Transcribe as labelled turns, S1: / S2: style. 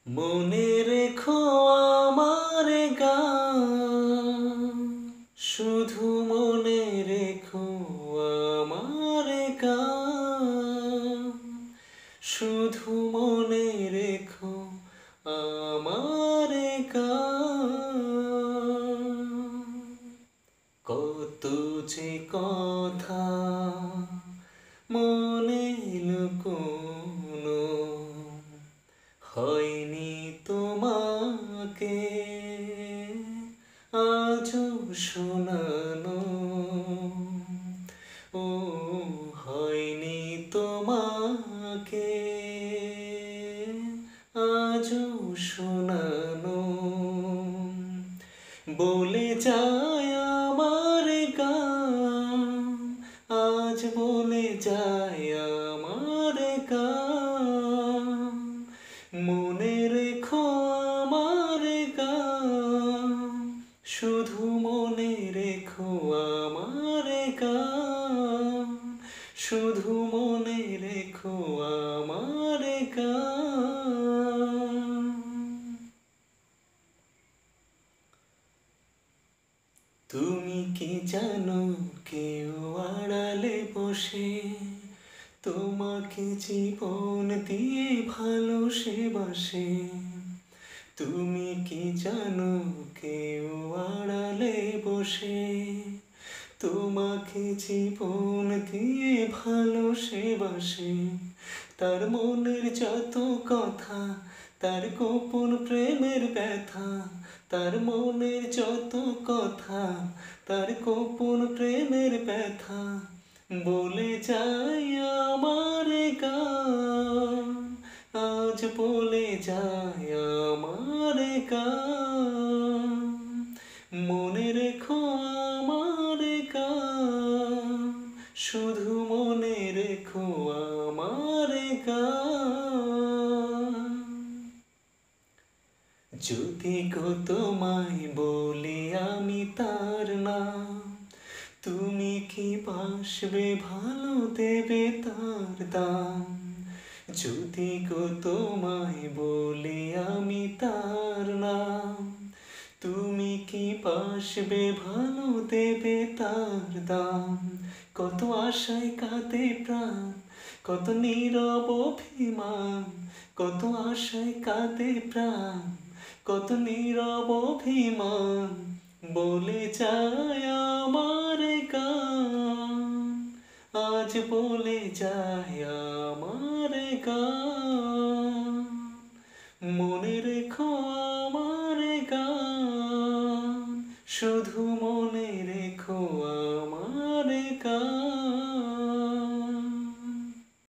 S1: মনে রেখো আমার গান, শুধু মনে রেখো আমার গান, শুধু মনে রেখো আমার গান। কত যে কথা মনে লুকোনো হয়নি তোমাকে আজও শোনানো, ও হয়নি তোমাকে আজও শোনানো। বলে যায় আমার গান, আজ বলে যায় আমার গান। মনে রেখো আমার গান, শুধু মনে রেখো আমার গান, শুধু মনে রেখো আমার গান। তুমি কি জানো কেউ আড়ালে বসে তোমাকে জীবন দিয়ে ভালোবাসে? তুমি কি জানো কেউ আড়ালে বসে তোমাকে জীবন দিয়ে ভালোবাসে? তার মনের যত কথা, তার গোপন প্রেমের ব্যথা, তার মনের যত কথা, তার গোপন প্রেমের ব্যথা বলে যায় আমার গান, আজ বলে যায় আমার গান। মনে রেখো আমার গান, শুধু মনে রেখো আমার গান। যদি গো তোমায় বলি আমি তার নাম, তুমি কি বাসবে ভালো দেবে তার দাম? যদি গো তোমায় বলি আমি তার নাম, তুমি কি বাসবে ভালো দেবে তার দাম? কত আশায় কাঁদে প্রাণ, কত নীরব অভিমান, কত আশায় কাঁদে প্রাণ, কত নীরব অভিমান বলে যায় আমার গান, আজ বলে যায় আমার গান। মনে রেখো আমার গান, শুধু মনে রেখো আমার গান।